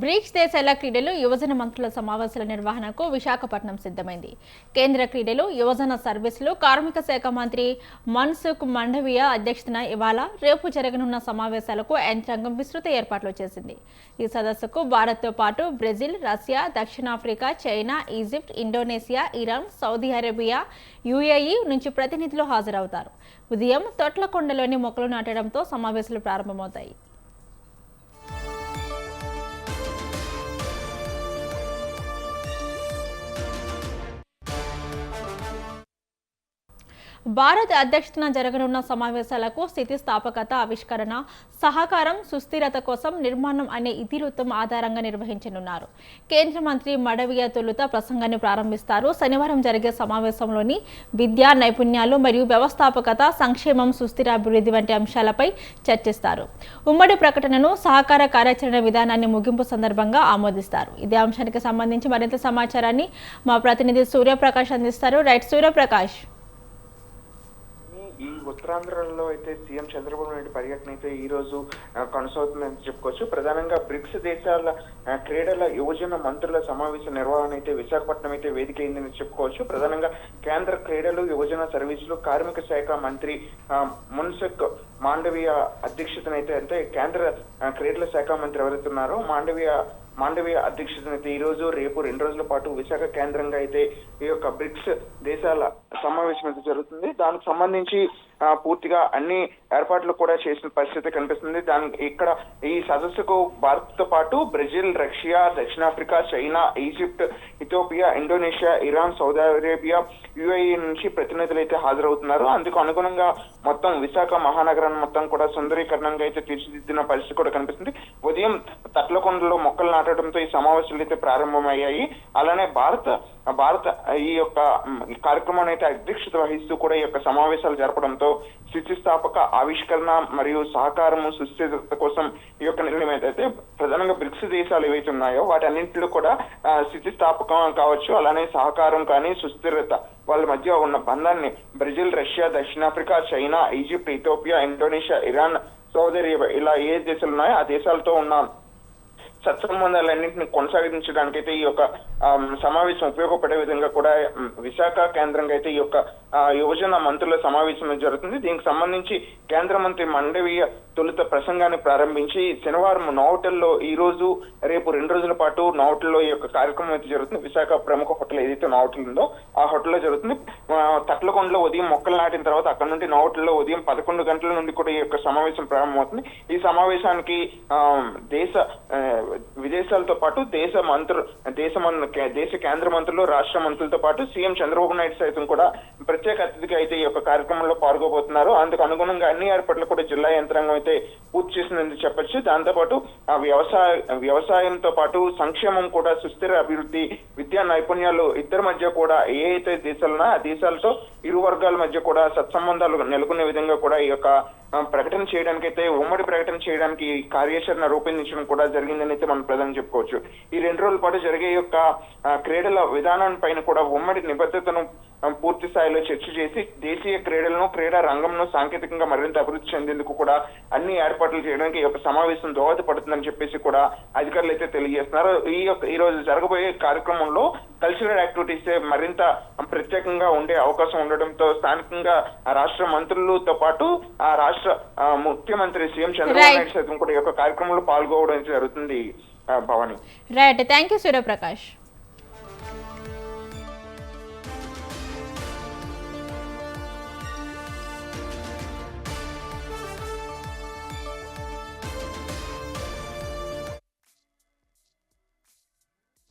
Bricks దేశాల క్రీడలు యువజన మంత్రుల సమావేశాల నిర్వహణకు విశాఖపట్నం సిద్ధమైంది. కేంద్ర క్రీడలు యువజన సర్వీసులు కార్మిక శాఖ మంత్రి మన్సుఖ్ మాండవీయ అధ్యక్షతన ఇవాళ రేపు జరగనున్న సమావేశాలకు యంత్రాంగం విస్తృత ఏర్పాట్లు చేసింది. ఈ సదస్సుకు భారత్తో పాటు బ్రెజిల్, రష్యా, దక్షిణాఫ్రికా, China, Egypt, Indonesia, Iran, Saudi Arabia, UAE నుంచి ప్రతినిధులు హాజరవుతారు. ఉదయం తొట్లకొండలోని మొక్కలు నాటడంతో సమావేశాలు ప్రారంభమవుతాయి. భారత్ అధ్యక్షతన జరగనున్న సమావేశాలకు స్థితిస్థాపకత, ఆవిష్కరణ, సహకారం, సుస్థిరత కోసం నిర్మాణం అనే ఇతివృత్తం ఆధారంగా నిర్వహించనున్నారు. కేంద్ర మంత్రి మాండవీయ తొలుత ప్రసంగాన్ని ప్రారంభిస్తారు. శనివారం జరిగే సమావేశంలోని విద్య, నైపుణ్యాలు మరియు వ్యవస్థాపకత, సంక్షేమం, సుస్థిర అభివృద్ధి వంటి అంశాలపై చర్చిస్తారు. ఉమ్మడి ప్రకటనను, సహకార కార్యాచరణ విధానాన్ని ముగింపు సందర్భంగా ఆమోదిస్తారు. ఇదే అంశానికి సంబంధించి మరింత సమాచారాన్ని మా ప్రతినిధి సూర్యప్రకాష్ అందిస్తారు. రైట్ సూర్యప్రకాష్. ఈ ఉత్తరాంధ్రలో అయితే సీఎం చంద్రబాబు నాయుడు పర్యటన అయితే ఈ రోజు కొనసాగుతుందని చెప్పుకోవచ్చు. ప్రధానంగా బ్రిక్స్ దేశాల క్రీడల యువజన మంత్రుల సమావేశ నిర్వహణ అయితే విశాఖపట్నం అయితే వేదిక అయిందని చెప్పుకోవచ్చు. ప్రధానంగా కేంద్ర క్రీడలు, యువజన సర్వీసులు కార్మిక శాఖ మంత్రి మన్సుఖ్ మాండవీయ అధ్యక్షతనైతే అంటే కేంద్ర క్రీడల శాఖ మంత్రి ఎవరైతున్నారో మాండవీయ అధ్యక్షతనైతే ఈ రోజు రేపు 2 రోజుల పాటు విశాఖ కేంద్రంగా అయితే ఈ యొక్క బ్రిక్స్ దేశాల సమావేశం అయితే జరుగుతుంది. దానికి సంబంధించి పూర్తిగా అన్ని ఏర్పాట్లు కూడా చేసిన పరిస్థితి కనిపిస్తుంది. ఇక్కడ ఈ సదస్సుకు భారత్ తో పాటు బ్రెజిల్, రష్యా, దక్షిణాఫ్రికా, China, Egypt, Ethiopia, Indonesia, Iran, Saudi Arabia, UAE నుంచి ప్రతినిధులు అయితే హాజరవుతున్నారు. అందుకు అనుగుణంగా మొత్తం విశాఖ మహానగరాన్ని మొత్తం కూడా సుందరీకరణంగా అయితే తీర్చిదిద్దిన పరిస్థితి కూడా కనిపిస్తుంది. ఉదయం తట్లకొండలో మొక్కలు నాటడంతో ఈ సమావేశాలు అయితే ప్రారంభమయ్యాయి. అలానే భారత ఈ యొక్క కార్యక్రమాన్ని అయితే అధ్యక్షత వహిస్తూ కూడా ఈ యొక్క సమావేశాలు జరపడంతో స్థితిస్థాపక, ఆవిష్కరణ మరియు సహకారము, సుస్థిరత కోసం ఈ యొక్క నిర్ణయం అయితే ప్రధానంగా బ్రిక్స్ దేశాలు ఏవైతే ఉన్నాయో వాటి అన్నింటిలో కూడా స్థితిస్థాపకం కావచ్చు, అలానే సహకారం కానీ సుస్థిరత వాళ్ళ మధ్య ఉన్న బంధాన్ని బ్రెజిల్, రష్యా, దక్షిణాఫ్రికా, China, Egypt, Ethiopia, Indonesia, Iran, Saudi Arabia ఇలా ఏ దేశాలు ఉన్నాయో ఆ దేశాలతో ఉన్న సత్సంబంధాలన్నింటినీ కొనసాగించడానికి అయితే ఈ యొక్క సమావేశం ఉపయోగపడే విధంగా కూడా విశాఖ కేంద్రంగా అయితే ఈ యొక్క యువజన మంత్రుల సమావేశం జరుగుతుంది. దీనికి సంబంధించి కేంద్ర మంత్రి మాండవీయ తొలుత ప్రసంగాన్ని ప్రారంభించి శనివారం నోవటెల్లో ఈ రోజు రేపు 2 రోజుల పాటు నోవటెల్లో ఈ యొక్క కార్యక్రమం అయితే జరుగుతుంది. విశాఖ ప్రముఖ హోటల్ ఏదైతే నోవటెల్ ఉందో ఆ హోటల్లో జరుగుతుంది. తట్లకొండలో ఉదయం మొక్కలు నాటిన తర్వాత అక్కడ నుండి నోవటెల్లో ఉదయం 11 గంటల నుండి కూడా ఈ యొక్క సమావేశం ప్రారంభమవుతుంది. ఈ సమావేశానికి విదేశాలతో పాటు దేశ కేంద్ర మంత్రులు, రాష్ట్ర మంత్రులతో పాటు సీఎం చంద్రబాబు నాయుడు సైతం కూడా ప్రత్యేక అతిథిగా అయితే ఈ యొక్క కార్యక్రమంలో పాల్గొబోతున్నారు. అందుకు అనుగుణంగా అన్ని ఏర్పాట్లు కూడా జిల్లా యంత్రాంగం అయితే పూర్తి చేసిందని చెప్పొచ్చు. దాంతోపాటు వ్యవసాయంతో పాటు సంక్షేమం కూడా, సుస్థిర అభివృద్ధి, విద్యా నైపుణ్యాలు ఇద్దరి మధ్య కూడా ఏ అయితే దేశాలున్నా ఆ దేశాలతో ఇరు వర్గాల మధ్య కూడా సత్సంబంధాలు నెలకొనే విధంగా కూడా ఈ యొక్క ప్రకటన చేయడానికి అయితే ఉమ్మడి ప్రకటన చేయడానికి కార్యాచరణ రూపొందించడం కూడా జరిగిందని అయితే మనం ప్రధానంగా చెప్పుకోవచ్చు. ఈ 2 రోజుల పాటు జరిగే యొక్క క్రీడల విధానం పైన కూడా ఉమ్మడి నిబద్ధతను పూర్తి స్థాయిలో చర్చ చేసి దేశీయ క్రీడలను, క్రీడా రంగంను సాంకేతికంగా మరింత అభివృద్ధి చెందేందుకు కూడా అన్ని ఏర్పాట్లు చేయడానికి ఈ యొక్క సమావేశం దోహదపడుతుందని చెప్పేసి కూడా అధికారులు అయితే తెలియజేస్తున్నారు. ఈ రోజు జరగబోయే కార్యక్రమంలో కల్చరల్ యాక్టివిటీస్ మరింత ప్రత్యేకంగా ఉండే అవకాశం ఉండడంతో స్థానికంగా రాష్ట్ర మంత్రులతో పాటు ఆ రాష్ట్ర ముఖ్యమంత్రి సీఎం చంద్రబాబు నాయుడు సైతం కూడా ఈ యొక్క కార్యక్రమంలో పాల్గొనడం జరుగుతుంది. Bhavani. Right, thank you Suryaprakash.